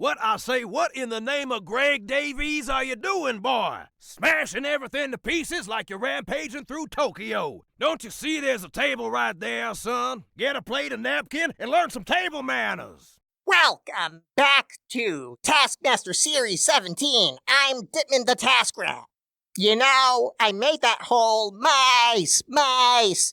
But I say, what in the name of Greg Davies are you doing, boy? Smashing everything to pieces like you're rampaging through Tokyo. Don't you see there's a table right there, son? Get a plate and napkin and learn some table manners. Welcome back to Taskmaster Series 17. I'm Dittman the Task Rat. You know, I made that whole mice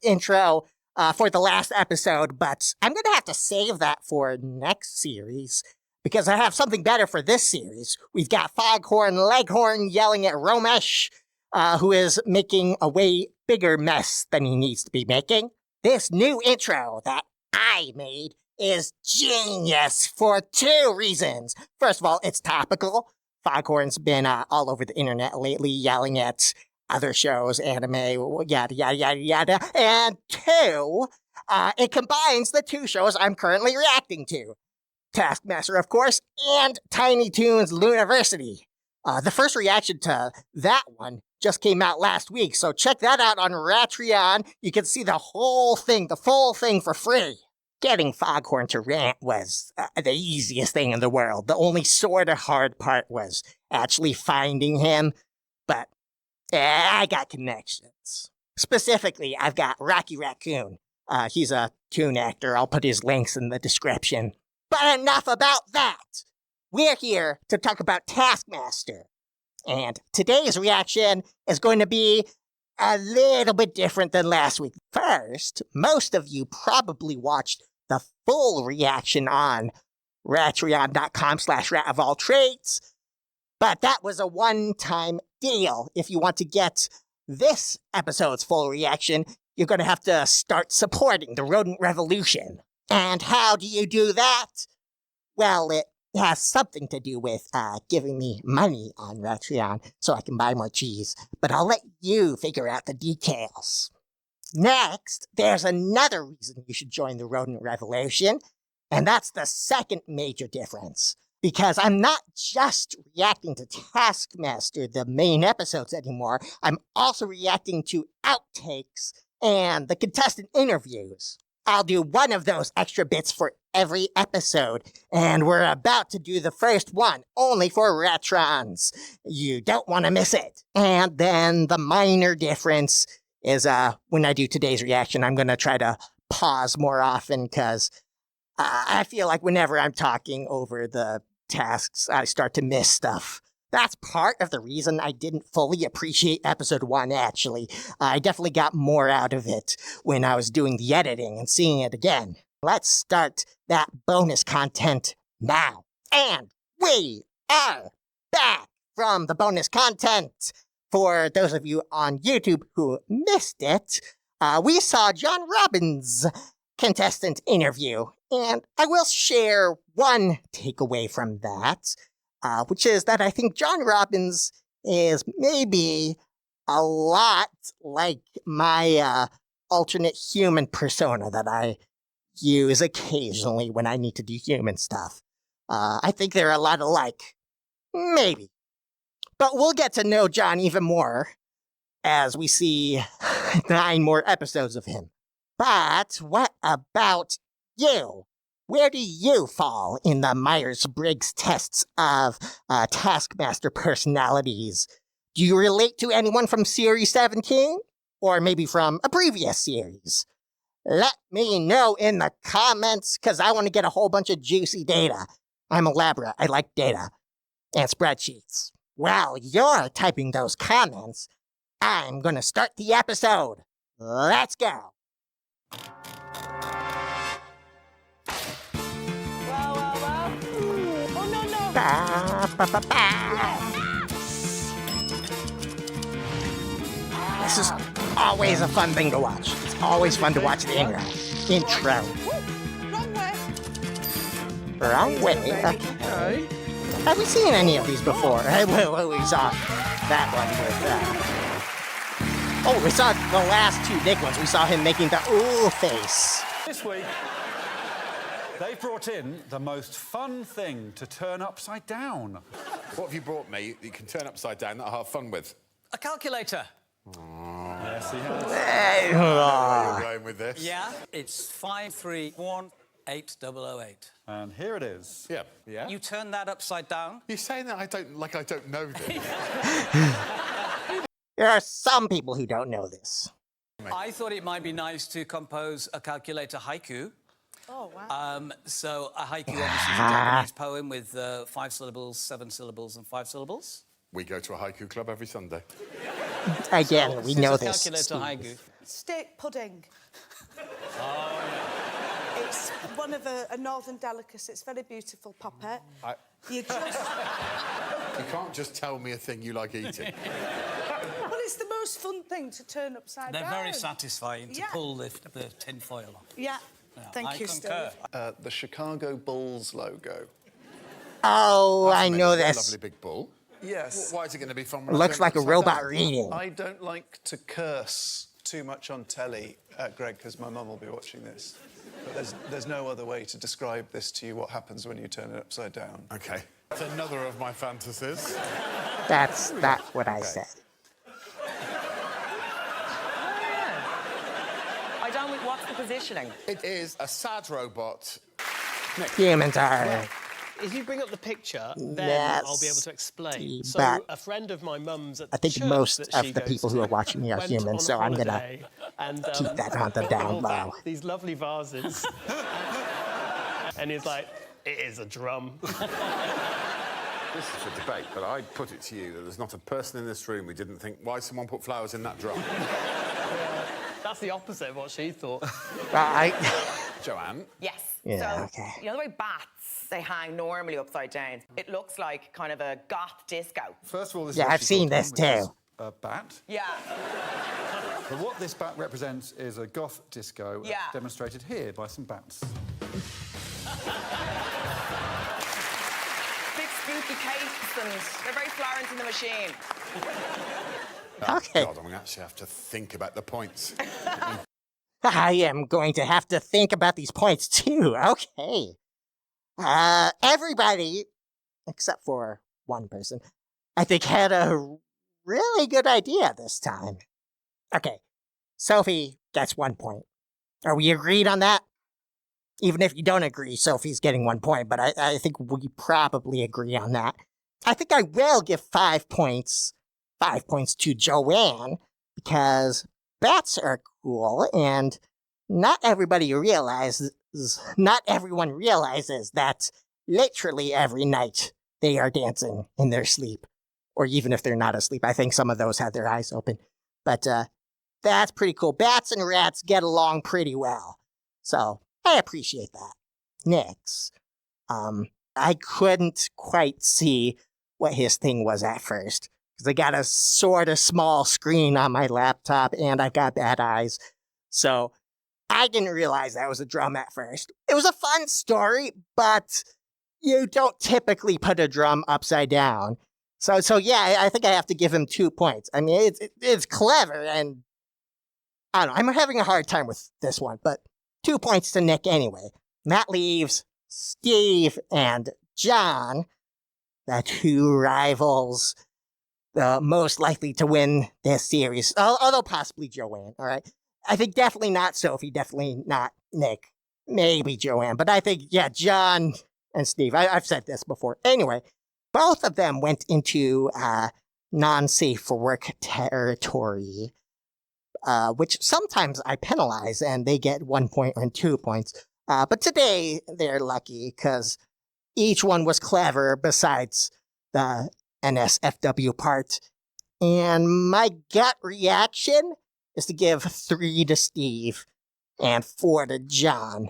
intro for the last episode, but I'm going to have to save that for next series because I have something better for this series. We've got Foghorn Leghorn yelling at Romesh, who is making a way bigger mess than he needs to be making. This new intro that I made is genius for two reasons. First of all, it's topical. Foghorn's been all over the internet lately yelling at other shows, anime, yada, yada, yada, yada. And two, it combines the two shows I'm currently reacting to. Taskmaster, of course, and Tiny Toons Luniversity. The first reaction to that one just came out last week, so check that out on Ratreon. You can see the whole thing, the full thing for free. Getting Foghorn to rant was the easiest thing in the world. The only sort of hard part was actually finding him, but I got connections. Specifically, I've got Rocky Raccoon. He's a toon actor. I'll put his links in the description. But enough about that. We're here to talk about Taskmaster. And today's reaction is going to be a little bit different than last week. First, most of you probably watched the full reaction on Ratreon.com/ratofalltraits, but that was a one-time deal. If you want to get this episode's full reaction, you're going to have to start supporting the rodent revolution. And how do you do that? Well, it has something to do with giving me money on Ratreon so I can buy more cheese, but I'll let you figure out the details. Next, there's another reason you should join the rodent revolution, and that's the second major difference. Because I'm not just reacting to Taskmaster, the main episodes anymore, I'm also reacting to outtakes and the contestant interviews. I'll do one of those extra bits for every episode, and we're about to do the first one, only for Retrons. You don't want to miss it. And then the minor difference is when I do today's reaction, I'm going to try to pause more often, because I feel like whenever I'm talking over the tasks, I start to miss stuff. That's part of the reason I didn't fully appreciate episode 1, actually. I definitely got more out of it when I was doing the editing and seeing it again. Let's start that bonus content now. And we are back from the bonus content. For those of you on YouTube who missed it, we saw John Robbins' contestant interview, and I will share one takeaway from that, which is that I think John Robbins is maybe a lot like my alternate human persona that I use occasionally when I need to do human stuff. I think they're a lot alike. Maybe. But we'll get to know John even more as we see 9 more episodes of him. But what about you? Where do you fall in the Myers-Briggs tests of Taskmaster personalities? Do you relate to anyone from Series 17? Or maybe from a previous series? Let me know in the comments, because I want to get a whole bunch of juicy data. I'm elaborate. I like data. And spreadsheets. While you're typing those comments, I'm going to start the episode. Let's go. This is always a fun thing to watch. It's always fun to watch the intro. Wrong way. Okay. Have we seen any of these before? We saw that one with we saw the last 2 Nick ones. We saw him making the ooh face. This week, they brought in the most fun thing to turn upside down. What have you brought me that you can turn upside down that I'll have fun with? A calculator. Yes, he has. I know where you're going with this. Yeah, it's 5, 3, 1. 8008. And here it is. Yeah. Yeah? You turn that upside down. You're saying that I don't know this. There are some people who don't know this. I thought it might be nice to compose a calculator haiku. Oh, wow. So a haiku obviously is a Japanese poem with 5 syllables, 7 syllables, and 5 syllables. We go to a haiku club every Sunday. Again, we know this. Calculator haiku. Steak pudding. It's one of a northern delicacy. It's very beautiful, Poppet. You just... You can't just tell me a thing you like eating. Well, it's the most fun thing to turn upside down. They're very satisfying to pull the tin foil off. Yeah. Thank you, concur. Steve. The Chicago Bulls logo. Oh, I know That's a this. lovely big ball. Yes. Why is it going to be fun? Looks like a robot reading. I don't like to curse too much on telly, Greg, because my mum will be watching this. But there's no other way to describe this to you, what happens when you turn it upside down. Okay. That's another of my fantasies. That's what I said. I don't. What's the positioning? It is a sad robot. Humans are. If you bring up the picture, then Yes. I'll be able to explain. So But a friend of my mum's at the I think church most that of she the goes people who to are watching me are went humans, on a so I'm gonna holiday and, keep that on the down low. These lovely vases. And he's like, it is a drum. This is a debate, but I put it to you that there's not a person in this room who didn't think, why someone put flowers in that drum? That's the opposite of what she thought. Joanne? Yes. Yeah, So, okay. you know the way bats, they hang normally upside down? It looks like kind of a goth disco. First of all, this Yeah, is what I've she seen called this one, which is too. A bat. Yeah. But what this bat represents is a goth disco Yeah. demonstrated here by some bats. Big spooky capes and they're very Florence and the Machine. Okay. God, I'm going to actually have to think about the points. I am going to have to think about these points too. Okay. Everybody, except for one person, I think had a really good idea this time. Okay. Sophie gets 1 point. Are we agreed on that? Even if you don't agree, Sophie's getting 1 point, but I think we probably agree on that. I think I will give 5 points. 5 points to Joanne, because bats are cool, and not everyone realizes that literally every night they are dancing in their sleep, or even if they're not asleep. I think some of those had their eyes open, but that's pretty cool. Bats and rats get along pretty well, so I appreciate that. Next, I couldn't quite see what his thing was at first, because I got a sort of small screen on my laptop and I've got bad eyes. So I didn't realize that was a drum at first. It was a fun story, but you don't typically put a drum upside down. So yeah, I think I have to give him 2 points. I mean, it's clever, and I don't know, I'm having a hard time with this one, but 2 points to Nick anyway. That leaves Steve and John, the two rivals, the most likely to win this series, although possibly Joanne, all right? I think definitely not Sophie, definitely not Nick, maybe Joanne, but I think, yeah, John and Steve, I've said this before. Anyway, both of them went into non-safe for work territory, which sometimes I penalize, and they get 1 point and 2 points. But today, they're lucky, because each one was clever besides the NSFW part. And my gut reaction is to give 3 to Steve and 4 to John.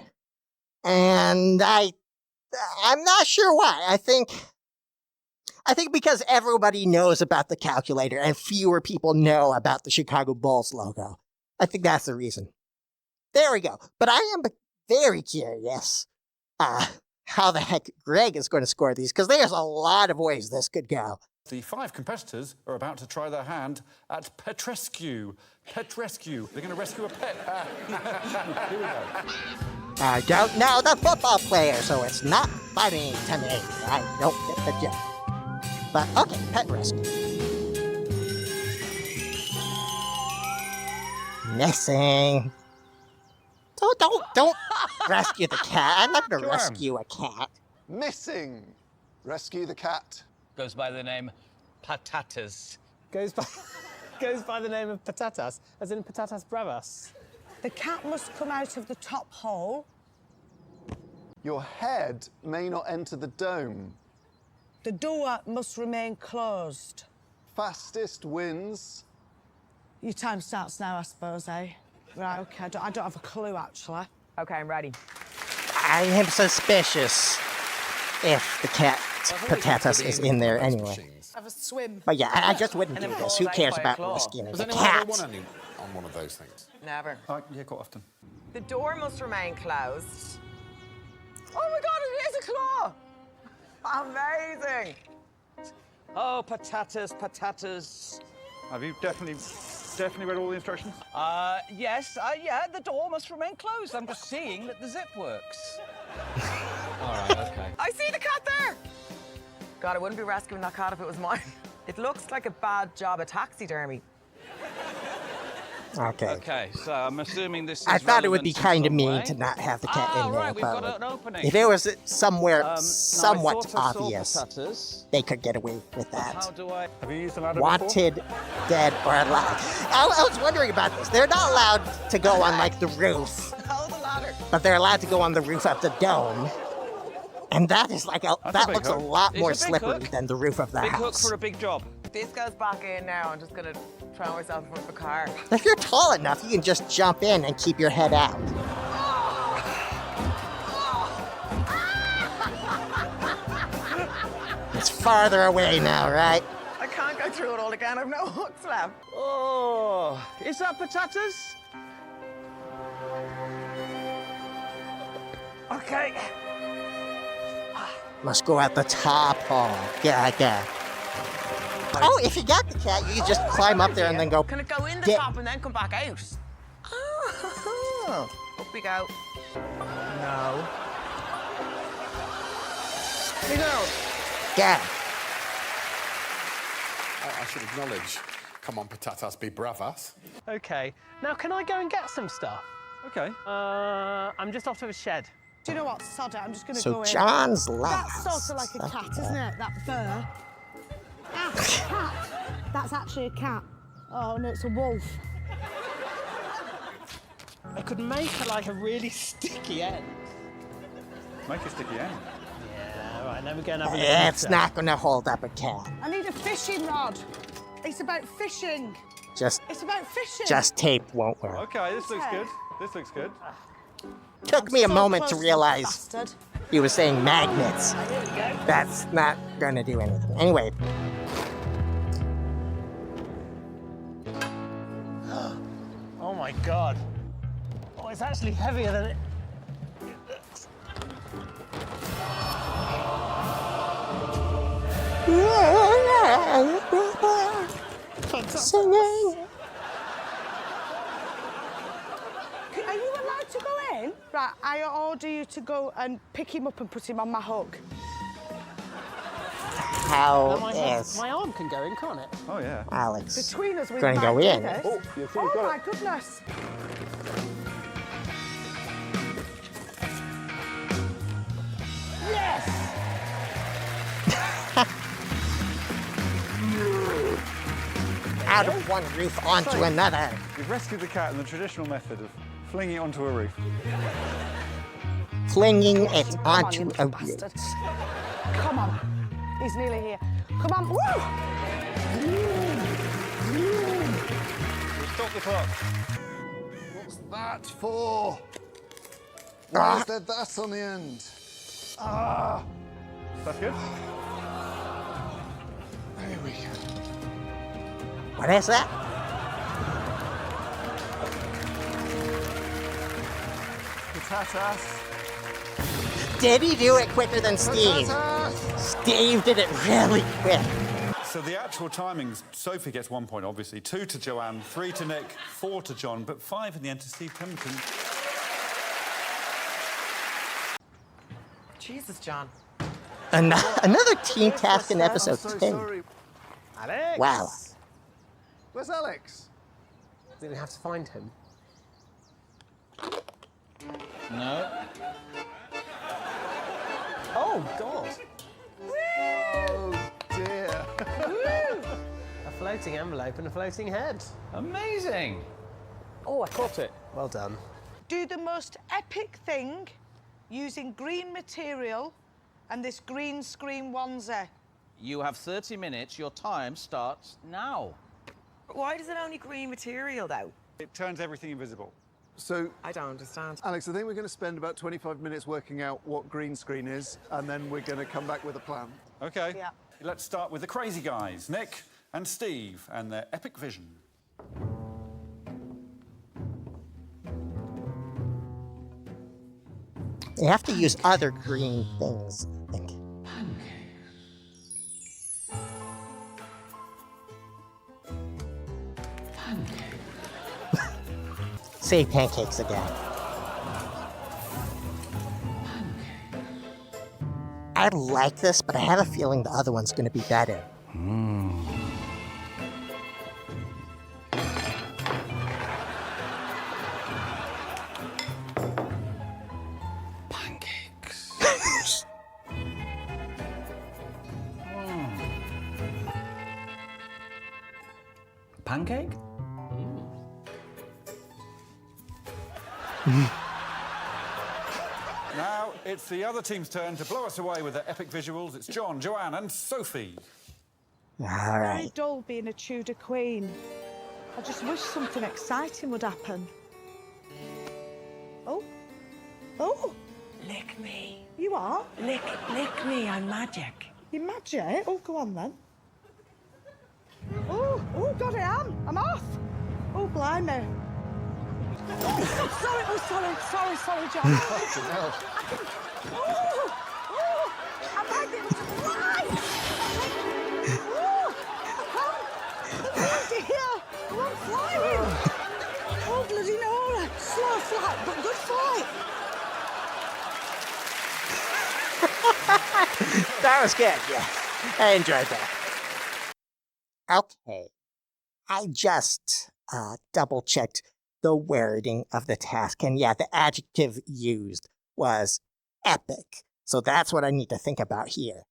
And I'm not sure why. I think because everybody knows about the calculator and fewer people know about the Chicago Bulls logo. I think that's the reason. There we go. But I am very curious how the heck Greg is going to score these, because there's a lot of ways this could go. The 5 competitors are about to try their hand at pet rescue. Pet rescue. They're going to rescue a pet. Here we go. I don't know the football player, so it's not funny to me. I don't get the joke. But okay, pet rescue. Missing. Don't rescue the cat. I'm not gonna rescue a cat. Missing. Rescue the cat. Goes by the name Patatas. Goes by the name of Patatas, as in Patatas Bravas. The cat must come out of the top hole. Your head may not enter the dome. The door must remain closed. Fastest wins. Your time starts now, I suppose, eh? Right, OK. I don't have a clue, actually. OK, I'm ready. I am suspicious if the cat Patatas is in there anyway. Have a swim. But yeah, I just wouldn't do this. Who cares about rescuing Has the anyone ever cat? won any on one of those things? Never. Yeah, quite often. The door must remain closed. Oh my God, it is a claw! Amazing! Oh, patatas. Have you definitely read all the instructions? Yes, yeah, the door must remain closed. I'm just seeing that the zip works. All right, OK. I see the cat there! God, I wouldn't be rescuing that cat if it was mine. It looks like a bad job at taxidermy. Okay. OK, so I'm assuming this is I thought it would be relevant in kind of some mean way. to not have the cat in there. Right, we've got but an opening. if it was somewhere No, I somewhat thought I saw obvious, patatas. they could get away with How that. do I... Have you used the ladder before? Wanted, dead, or alive. I was wondering about this. They're not allowed to go on, like, the roof, Oh, the ladder. but they're allowed to go on the roof of the dome. And that is like that big looks a hook. lot It's more a big slippery hook. than the roof of the Big hook house. for a big job. This goes back in now. I'm just gonna throw myself in front of a car. If you're tall enough, you can just jump in and keep your head out. It's farther away now, right? I can't go through it all again. I've no hooks left. Oh, is that patatas? Okay. Must go at the top hall. Yeah. Oh, if you got the cat, you can just climb up there and then go. Can it go in the Get- top and then come back out? Oh. Up we go. No. Here you go. Yeah. I should acknowledge, come on, patatas, be bravas. OK, now can I go and get some stuff? OK. I'm just off to a shed. Do you know what? Sod it. I'm just going to So go in. John's last. That's sort of like a cat, isn't it? That fur. That's a cat. That's actually a cat. Oh, no, it's a wolf. I could make like a really sticky end. Make a sticky end. Yeah, all right, then we're going to have a look. It's not gonna hold up a cat. I need a fishing rod. It's about fishing. Just It's about fishing. tape won't work. OK, this looks good. This looks good. Took me a So moment to close, realize bastard. he was saying magnets. There we go. That's not gonna do anything. Anyway. Oh my God. Oh, it's actually heavier than it. Singing. Are you allowed to go in? Right, I order you to go and pick him up and put him on my hook. How is My arm can go in, can't it? Oh, yeah. Alex Between us, we gonna might go do in? this. Oh, you see, Oh you've got my it. goodness. Yes! out of one roof onto another. You've rescued the cat in the traditional method of flinging it onto a roof. Flinging it Come on, onto you a little roof. bastard. Come on. He's nearly here. Come on. Woo! Stop the clock. What's that for? Ah. Why is there that on the end? That's good. There we go. What is that? Patatas. Did he do it quicker than Steve? Patatas. Steve did it really quick. So the actual timings, Sophie gets 1 point, obviously. 2 to Joanne, 3 to Nick, 4 to John, but 5 in the end to Steve Pemberton. Jesus, John. Another team task in I'm episode so 10. sorry. Alex! Wow. Where's Alex? Did we have to find him? No. Oh, God. Oh, dear. A floating envelope and a floating head. Amazing. Oh, I caught it. Well done. Do the most epic thing using green material and this green screen onesie. You have 30 minutes. Your time starts now. Why does it only green material, though? It turns everything invisible. So, I don't understand. Alex, I think we're going to spend about 25 minutes working out what green screen is, and then we're going to come back with a plan. OK. Yeah. Let's start with the crazy guys, Nick and Steve, and their epic vision. They have to use other green things, I think. Say pancakes again. I like this, but I have a feeling the other one's going to be better. Pancakes. Pancake? Now it's the other team's turn to blow us away with their epic visuals. It's John, Joanne, and Sophie. All Very right. dull being a Tudor queen. I just wish something exciting would happen. Oh. Oh. Lick me. You are? Lick me. I'm magic. You magic? Oh, go on then. Oh, God, I am. I'm off. Oh, blimey. Oh, sorry, John. I might be able to fly. Oh, dear. I'm flying. Oh, bloody no. Slow flight, but good flight. That was good, yeah. I enjoyed that. Okay. I just double-checked the wording of the task, and yeah, the adjective used was epic. So that's what I need to think about here.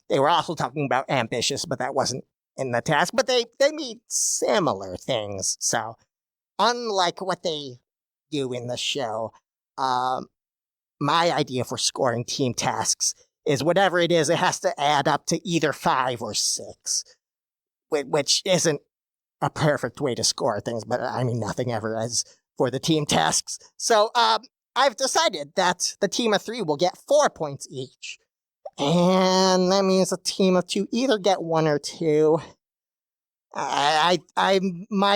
They were also talking about ambitious, but that wasn't in the task, but they mean similar things. So unlike what they do in the show, my idea for scoring team tasks is whatever it is, it has to add up to either 5 or 6, which isn't a perfect way to score things, but I mean, nothing ever is for the team tasks. So I've decided that the team of 3 will get 4 points each. And that means a team of 2 either get 1 or 2. My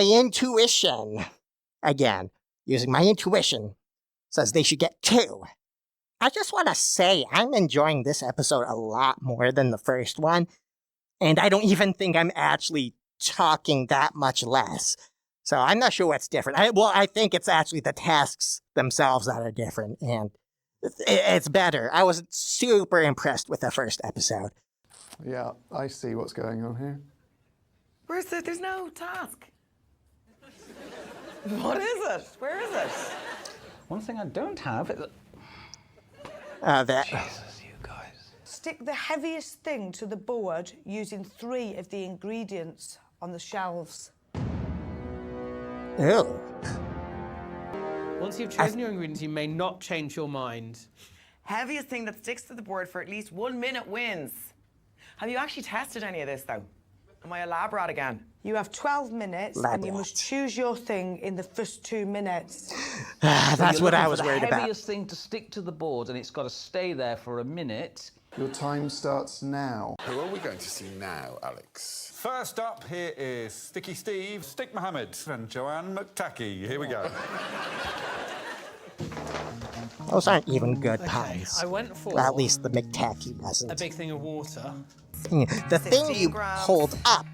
intuition, again, using my intuition, says they should get 2. I just want to say I'm enjoying this episode a lot more than the first one, and I don't even think I'm actually talking that much less. So I'm not sure what's different. I think it's actually the tasks themselves that are different, and it's better. I was super impressed with the first episode. Yeah, I see what's going on here. There's no task. What is it? Where is it? One thing I don't have is... Jesus, you guys. Stick the heaviest thing to the board using 3 of the ingredients on the shelves. Ew. Once you've chosen your ingredients, you may not change your mind. Heaviest thing that sticks to the board for at least 1 minute wins. Have you actually tested any of this, though? Am I a lab rat again? You have 12 minutes, and you must choose your thing in the first 2 minutes. That's what I was worried The about. heaviest thing to stick to the board, and it's got to stay there for a minute. Your time starts now. Who are we going to see now, Alex? First up, here is Sticky Steve, Stick Mohammed, and Joanne McTackey. Here we go. Those aren't even good puns. I went for Well, at least the McTacky wasn't. a big thing of water. The thing 16 you grams. hold up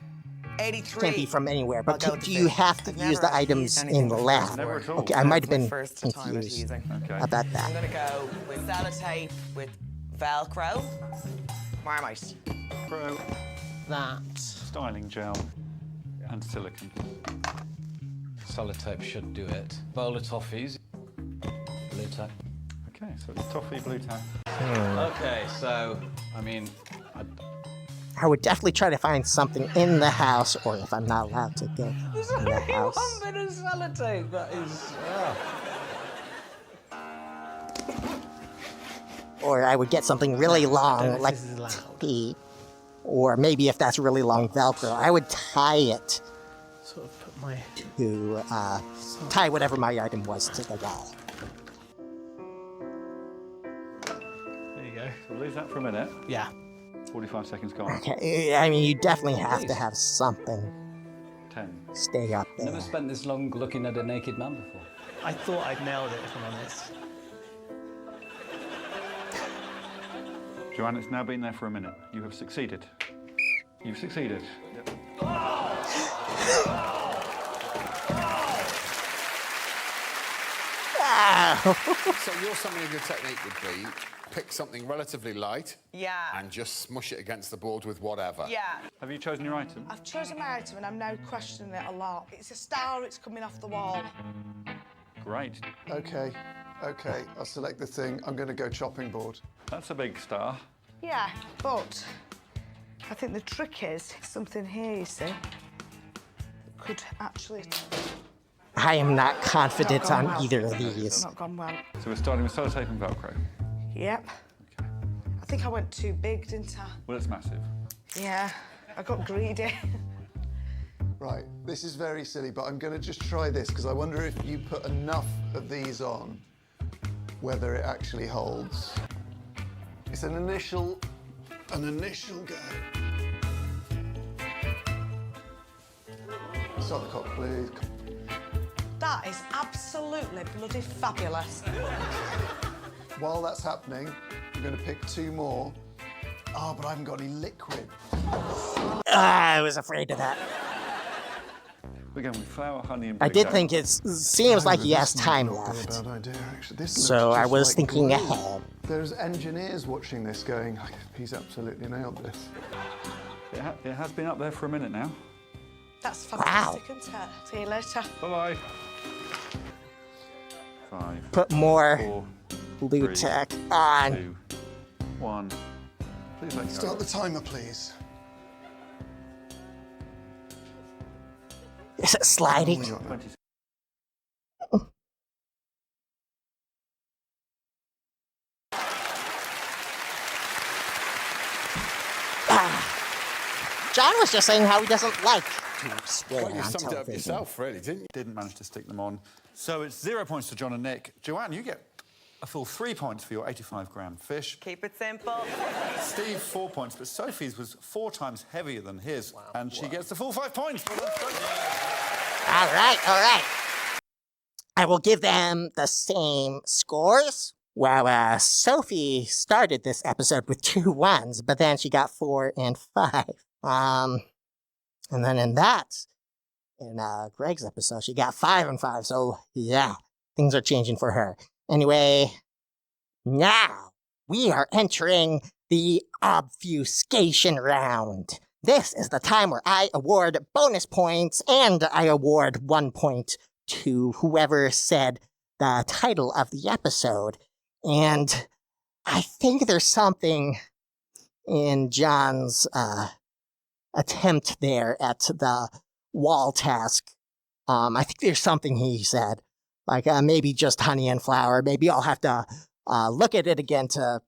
83. can't be from anywhere, but I'll go with do the you fish. have to I've use never the actually items used in anything the before. lab? Never at all. Okay, I might have That's my been first time at confused using. Okay. about I'm that. gonna go with sellotape with Velcro, Marmite. Pro, That. styling gel, and silicone. Sellotape should do it. Bowl of toffees. tack. Okay, so it's toffee, blue tack. Okay, so, I mean, I would definitely try to find something in the house, or if I'm not allowed to go there's in the only house. one bit of sellotape. That is. Or I would get something really long, like This is loud. tape. Or maybe if that's really long Velcro, I would tie it Sort of put my. to, tie whatever my item was to the wall. There you go. So we'll leave that for a minute. Yeah. 45 seconds gone. Okay, I mean, you definitely have to have something 10. stay up there. Never spent this long looking at a naked man before. I thought I'd nailed it, if I'm honest. Joanne, it's now been there for a minute. You have succeeded. You've succeeded. Yep. So something of your technique would be pick something relatively light Yeah. and just smush it against the board with whatever. Yeah. Have you chosen your item? I've chosen my item and I'm now questioning it a lot. It's a star, it's coming off the wall. Great. Okay, I'll select the thing. I'm going to go chopping board. That's a big star. Yeah, but I think the trick is something here, you see, could actually I am not confident not gone on well. either of It's these. not gone well. So we're starting with sellotape and Velcro. Yep. Okay. I think I went too big, didn't I? Well, it's massive. Yeah, I got greedy. Right, this is very silly, but I'm going to just try this because I wonder if you put enough of these on, whether it actually holds. It's an initial go. Start the clock, please. That is absolutely bloody fabulous. While that's happening, I'm going to pick 2 more. Oh, but I haven't got any liquid. I was afraid of that. We're going with flour, honey, and I blue did tack. think it seems like he has time left. Bad idea, actually. This So looks I just was like thinking glue. ahead. There's engineers watching this going, he's absolutely nailed this. It has been up there for a minute now. That's fantastic, isn't it? See you later. Bye-bye. 5, Put more 4, blue 3, tack on. 2, 1. Please let go. Start the timer, please. Is it sliding? 20 John was just saying how he doesn't like to swear Well, you on summed it up television. yourself, really, didn't you? Didn't manage to stick them on. So it's 0 points to John and Nick. Joanne, you get a full 3 points for your 85-gram fish. Keep it simple. Steve, 4 points, but Sophie's was 4 times heavier than his, and she gets the full 5 points. Well done, Sophie. All right. I will give them the same scores. Well, Sophie started this episode with 2 1s, but then she got 4 and 5. And then in Greg's episode, she got 5 and 5. So yeah, things are changing for her. Anyway, now we are entering the obfuscation round. This is the time where I award bonus points and I award 1 point to whoever said the title of the episode. And I think there's something in John's attempt there at the wall task. I think there's something he said, like maybe just honey and flour. Maybe I'll have to look at it again to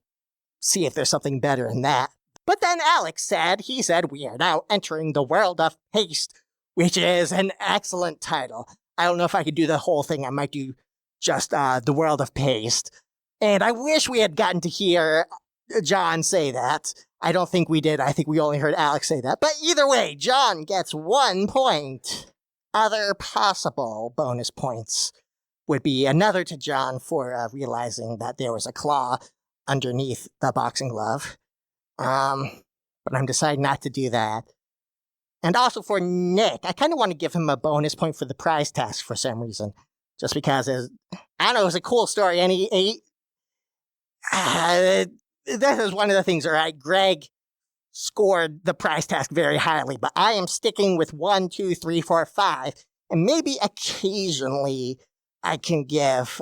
see if there's something better in that. But then Alex said, we are now entering the world of paste, which is an excellent title. I don't know if I could do the whole thing. I might do just the world of paste. And I wish we had gotten to hear John say that. I don't think we did. I think we only heard Alex say that. But either way, John gets 1 point. Other possible bonus points would be another to John for realizing that there was a claw underneath the boxing glove. But I'm deciding not to do that. And also for Nick, I kind of want to give him a bonus point for the prize task for some reason. Just because, it was a cool story. And this is one of the things, all right? Greg scored the prize task very highly, but I am sticking with 1, 2, 3, 4, 5. And maybe occasionally I can give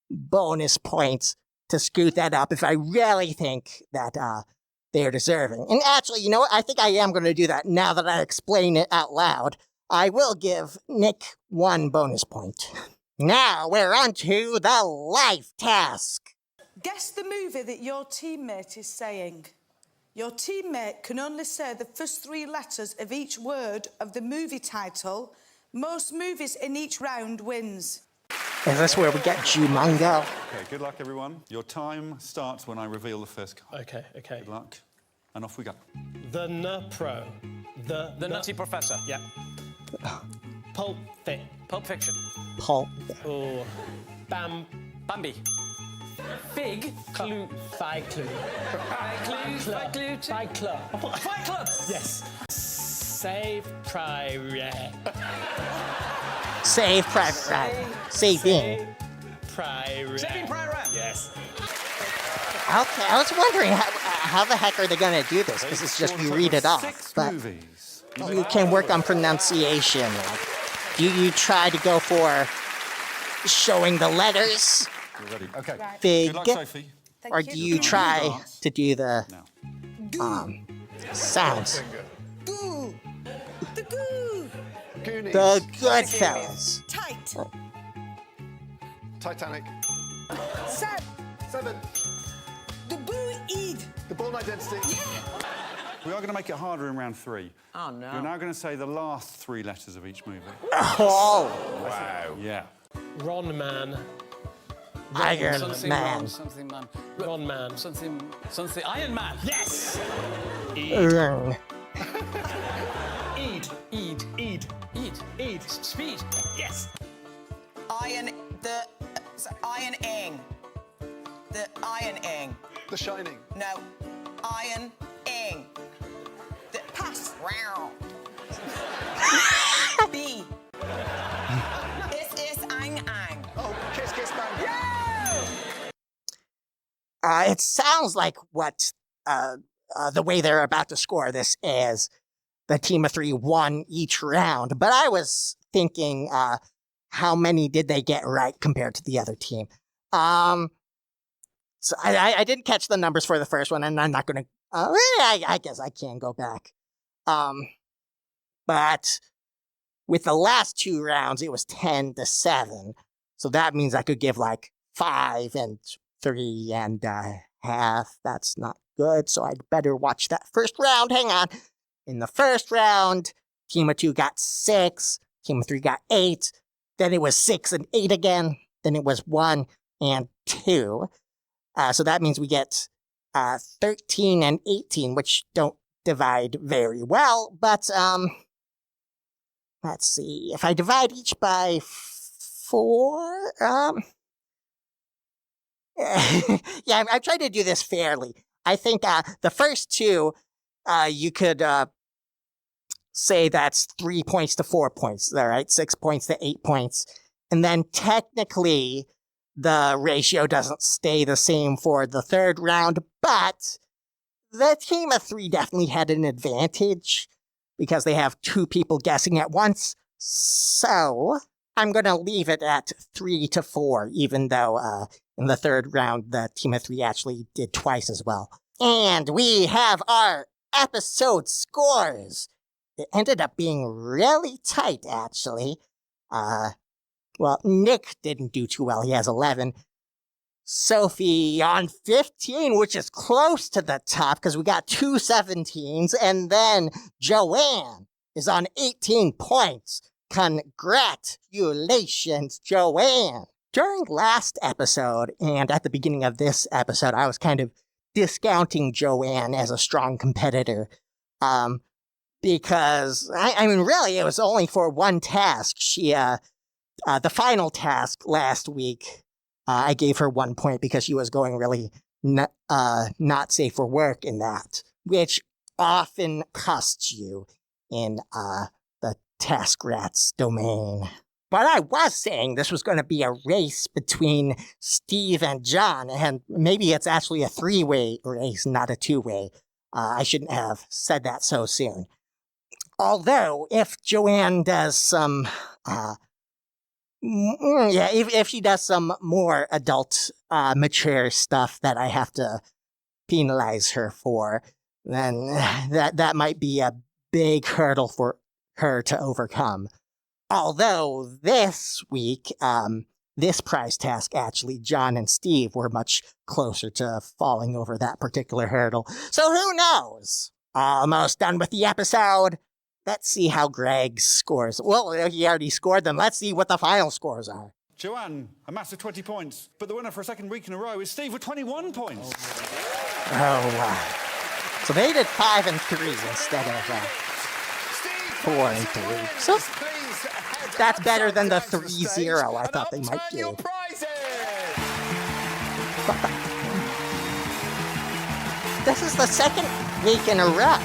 bonus points to scoot that up if I really think that they're deserving. And actually, you know what? I think I am going to do that now that I explain it out loud. I will give Nick 1 bonus point. Now we're on to the life task. Guess the movie that your teammate is saying. Your teammate can only say the first 3 letters of each word of the movie title. Most movies in each round wins. Is this where we get Jumango? Okay, good luck, everyone. Your time starts when I reveal the first card. Okay, okay. Good luck. And off we go. The N-Pro. The Nutty Professor. Yeah. Pulp Fiction. Pulp. Oh. Bambi. Fig. Clue. Fight Clue. Fight Clue. Fight Club. Fight Club. Yes. Save Private. Save Private Ryan. Saving. Private. Saving Private Ryan. Yes. Okay, I was wondering how the heck are they going to do this? Because it's just you read it off. 6 But movies. you can work on pronunciation. Like, do you try to go for showing the letters? You're ready. Okay. Big. Good luck, Sophie. Or do you try to do the sounds? Goo. The goo. Goonies. The Goodfellas. Tight. Titanic. 7. The boo-eed. The Bourne Identity. We are going to make it harder in round 3. Oh, no. You're now going to say the last 3 letters of each movie. Oh, Wow. Yeah. Ron Man. Iron Something Man. wrong, something man. Ron Man. Something Iron Man. Yes! Urn. Eid. Speed. Yes. Iron Ing. The Iron Ing. The Shining. No. Iron Ing. The pass. Wow. B. Is ang ang. Oh, Kiss Kiss Bang Bang. It sounds like what the way they're about to score this is the team of 3 won each round. But I was thinking, how many did they get right compared to the other team? So I didn't catch the numbers for the first one, and I'm not going to. I guess I can go back. But with the last 2 rounds, it was 10-7. So that means I could give like 5 and 3 and a half. That's not good. So I'd better watch that first round. Hang on. In the first round, team of 2 got 6. Team of 3 got 8. Then it was 6 and 8 again. Then it was 1 and 2. So that means we get 13 and 18, which don't divide very well. But let's see. If I divide each by 4, yeah, I'm trying to do this fairly. I think the first 2, you could say that's 3 points to 4 points. All right, 6 points to 8 points. And then technically, the ratio doesn't stay the same for the third round, but the team of 3 definitely had an advantage because they have 2 people guessing at once. So I'm going to leave it at 3-4, even though in the third round, the team of 3 actually did twice as well. And we have our episode scores. It ended up being really tight, actually. Well, Nick didn't do too well. He has 11. Sophie on 15, which is close to the top because we got 2 17s. And then Joanne is on 18 points. Congratulations, Joanne. During last episode and at the beginning of this episode, I was kind of discounting Joanne as a strong competitor. Because, I mean, really, it was only for one task. She, the final task last week, I gave her 1 point because she was going really not safe for work in that, which often costs you in the Task Rats domain. But I was saying this was going to be a race between Steve and John, and maybe it's actually a 3-way race, not a 2-way. I shouldn't have said that so soon. Although, if Joanne does some Yeah, if she does some more adult, mature stuff that I have to penalize her for, then that might be a big hurdle for her to overcome. Although this week, this prize task, actually, John and Steve were much closer to falling over that particular hurdle. So who knows? Almost done with the episode. Let's see how Greg scores. Well, he already scored them. Let's see what the final scores are. Joanne, a massive 20 points. But the winner for a second week in a row is Steve with 21 points. Oh, wow. So they did 5 and 3 instead of 4 and 3. So that's better than the 3-0 I thought they might do. This is the second week in a row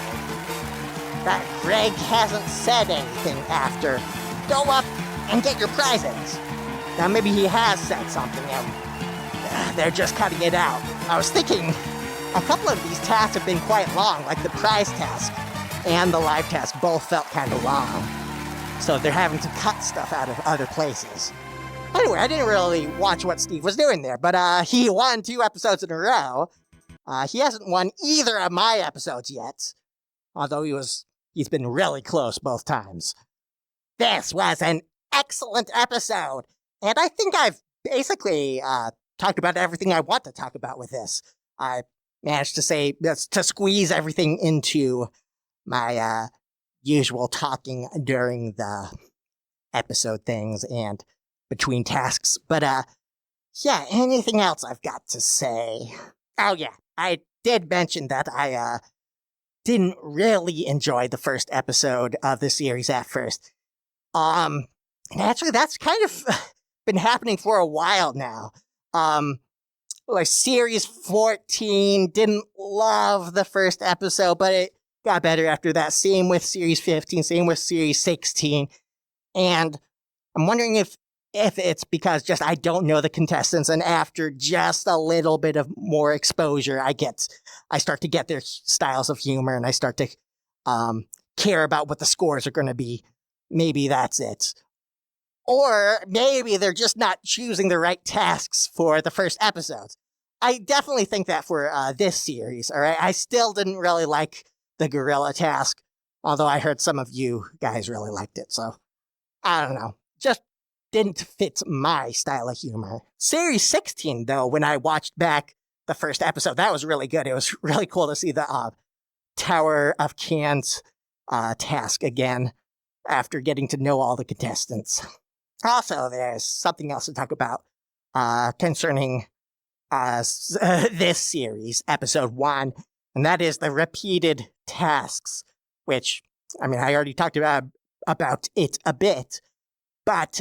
that Greg hasn't said anything after. Go up and get your prizes. Now maybe he has said something and they're just cutting it out. I was thinking a couple of these tasks have been quite long, like the prize task and the live task both felt kind of long. So they're having to cut stuff out of other places. Anyway, I didn't really watch what Steve was doing there, but he won 2 episodes in a row. He hasn't won either of my episodes yet, although he's been really close both times. This was an excellent episode, and I think I've basically talked about everything I want to talk about with this. I managed to squeeze everything into my usual talking during the episode things and between tasks. But yeah, anything else I've got to say? Oh yeah, I did mention that I didn't really enjoy the first episode of the series at first. And actually that's kind of been happening for a while now. Like series 14, didn't love the first episode, but it got better after that. Same with series 15, same with series 16. And I'm wondering if it's because just I don't know the contestants, and after just a little bit of more exposure, I start to get their styles of humor, and I start to care about what the scores are going to be. Maybe that's it. Or maybe they're just not choosing the right tasks for the first episodes. I definitely think that for this series, all right? I still didn't really like the gorilla task, although I heard some of you guys really liked it, so I don't know. Just didn't fit my style of humor. Series 16, though, when I watched back the first episode, that was really good. It was really cool to see the Tower of Cans task again after getting to know all the contestants. Also, there's something else to talk about concerning this series, episode 1, and that is the repeated tasks, which, I mean, I already talked about it a bit, but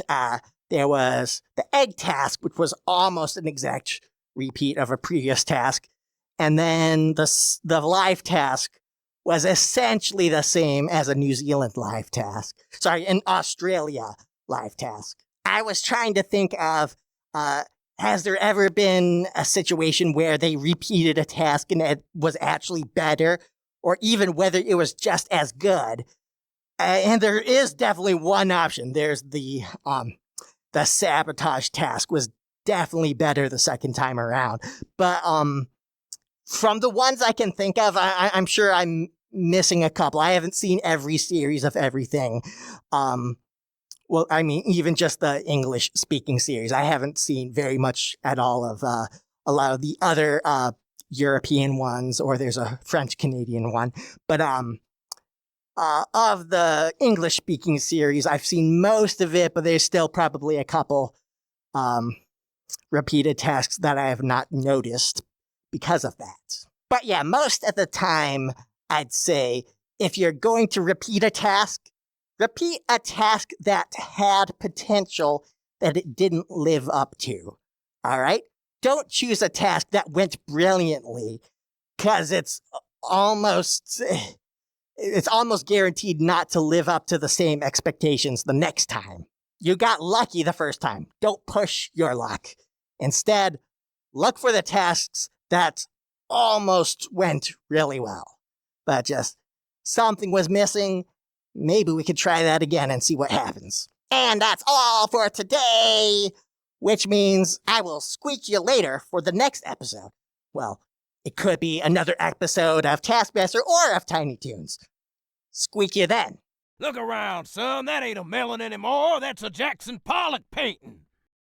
there was the egg task, which was almost an exact repeat of a previous task, and then the live task was essentially the same as a New Zealand live task. Sorry, an Australia live task. I was trying to think of, has there ever been a situation where they repeated a task and it was actually better, or even whether it was just as good? And there is definitely one option. There's the sabotage task was definitely better the second time around. But from the ones I can think of, I'm sure I'm missing a couple. I haven't seen every series of everything. Well, I mean, even just the English-speaking series. I haven't seen very much at all of a lot of the other European ones, or there's a French-Canadian one. But of the English-speaking series, I've seen most of it, but there's still probably a couple repeated tasks that I have not noticed because of that. But yeah, most of the time, I'd say, if you're going to repeat a task that had potential that it didn't live up to. All right? Don't choose a task that went brilliantly, because it's almost guaranteed not to live up to the same expectations the next time. You got lucky the first time. Don't push your luck. Instead, look for the tasks that almost went really well, but just something was missing. Maybe we could try that again and see what happens. And that's all for today, which means I will squeak you later for the next episode. Well, it could be another episode of Taskmaster or of Tiny Toons. Squeak you then. Look around, son. That ain't a melon anymore. That's a Jackson Pollock painting.